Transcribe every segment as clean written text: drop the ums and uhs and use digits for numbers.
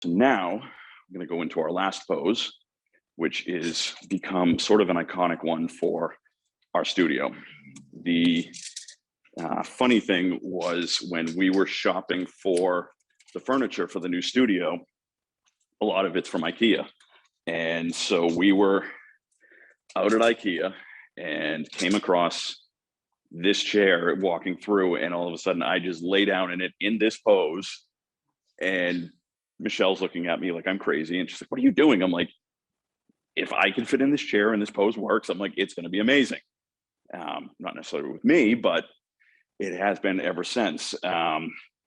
So now I'm going to go into our last pose, which is become sort of an iconic one for our studio. The funny thing was when we were shopping for the furniture for the new studio, a lot of it's from IKEA. And so we were out at IKEA and came across this chair walking through, and all of a sudden I just lay down in it in this pose, and Michelle's looking at me like I'm crazy, and she's like, "What are you doing?" I'm like, "If I can fit in this chair and this pose works, I'm like, it's going to be amazing." Not necessarily with me, but it has been ever since.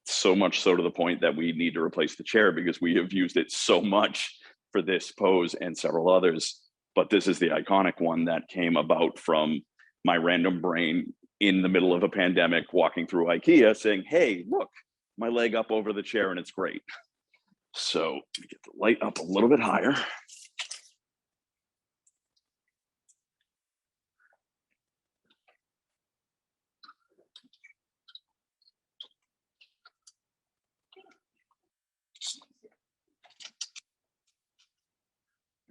So much so to the point that we need to replace the chair because we have used it so much for this pose and several others. But this is the iconic one that came about from my random brain in the middle of a pandemic, walking through IKEA saying, "Hey, look, my leg up over the chair and it's great." So let me get the light up a little bit higher.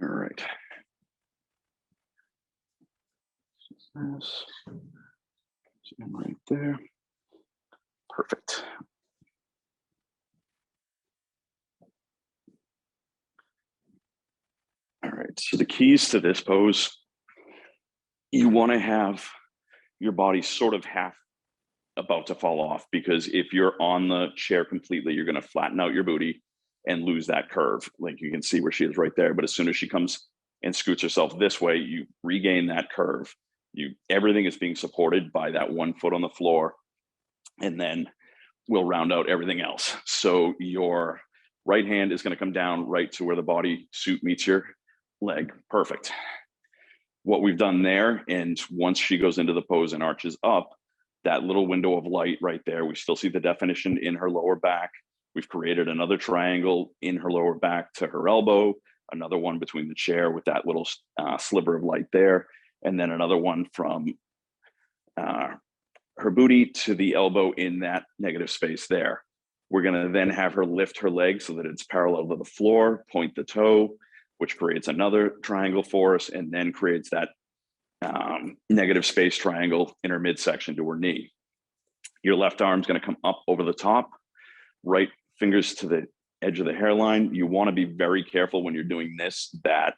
All right. Right there. Perfect. All right, so the keys to this pose, you want to have your body sort of half about to fall off, because if you're on the chair completely, you're going to flatten out your booty and lose that curve. Like you can see where she is right there. But as soon as she comes and scoots herself this way, you regain that curve. Everything is being supported by that 1 foot on the floor, and then we'll round out everything else. So your right hand is going to come down right to where the body suit meets your leg. Perfect. What we've done there, and once she goes into the pose and arches up, that little window of light right there, we still see the definition in her lower back. We've created another triangle in her lower back to her elbow, another one between the chair with that little sliver of light there, and then another one from her booty to the elbow in that negative space there. We're going to then have her lift her leg so that it's parallel to the floor, point the toe, which creates another triangle for us, and then creates that negative space triangle in her midsection to her knee. Your left arm is going to come up over the top, right fingers to the edge of the hairline. You want to be very careful when you're doing this, that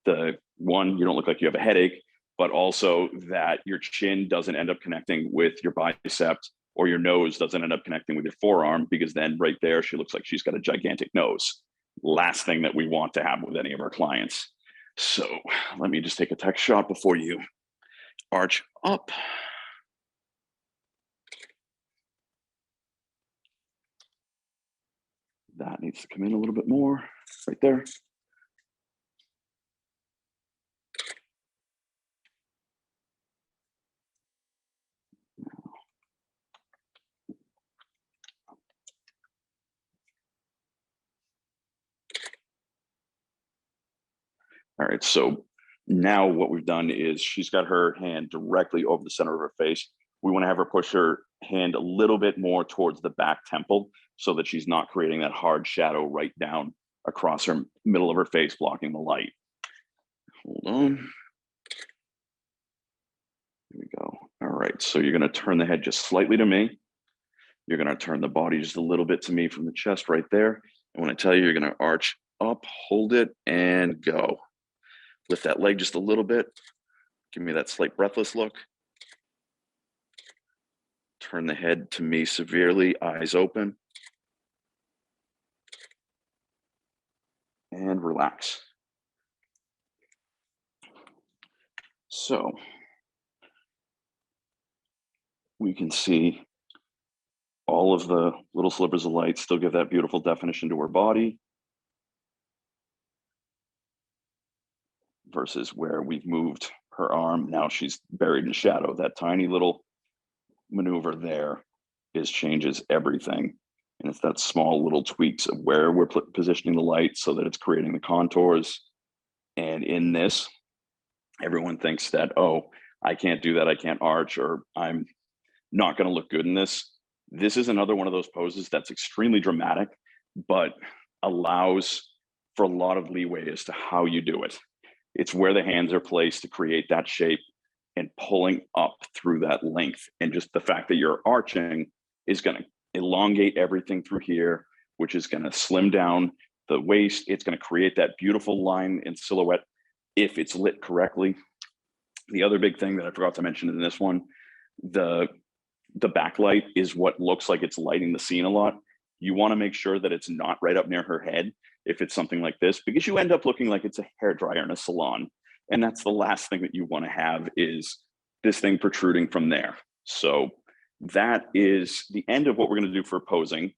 you don't look like you have a headache, but also that your chin doesn't end up connecting with your bicep, or your nose doesn't end up connecting with your forearm, because then right there, she looks like she's got a gigantic nose. Last thing that we want to have with any of our clients. So let me just take a tech shot before you arch up. That needs to come in a little bit more right there. All right, so now what we've done is she's got her hand directly over the center of her face. We want to have her push her hand a little bit more towards the back temple so that she's not creating that hard shadow right down across her middle of her face, blocking the light. Hold on. Here we go. All right, so you're going to turn the head just slightly to me. You're going to turn the body just a little bit to me from the chest right there. And when I tell you, you're going to arch up, hold it, and go. Lift that leg just a little bit. Give me that slight breathless look. Turn the head to me severely, eyes open. And relax. So we can see all of the little slivers of light still give that beautiful definition to her body, versus where we've moved her arm. Now she's buried in shadow. That tiny little maneuver there changes everything. And it's that small little tweaks of where we're positioning the light so that it's creating the contours. And in this, everyone thinks that, oh, I can't do that, I can't arch, or I'm not going to look good in this. This is another one of those poses that's extremely dramatic, but allows for a lot of leeway as to how you do it. It's where the hands are placed to create that shape and pulling up through that length. And just the fact that you're arching is going to elongate everything through here, which is going to slim down the waist. It's going to create that beautiful line and silhouette if it's lit correctly. The other big thing that I forgot to mention in this one, the backlight is what looks like it's lighting the scene a lot. You want to make sure that it's not right up near her head if it's something like this, because you end up looking like it's a hairdryer in a salon. And that's the last thing that you want to have, is this thing protruding from there. So that is the end of what we're going to do for posing.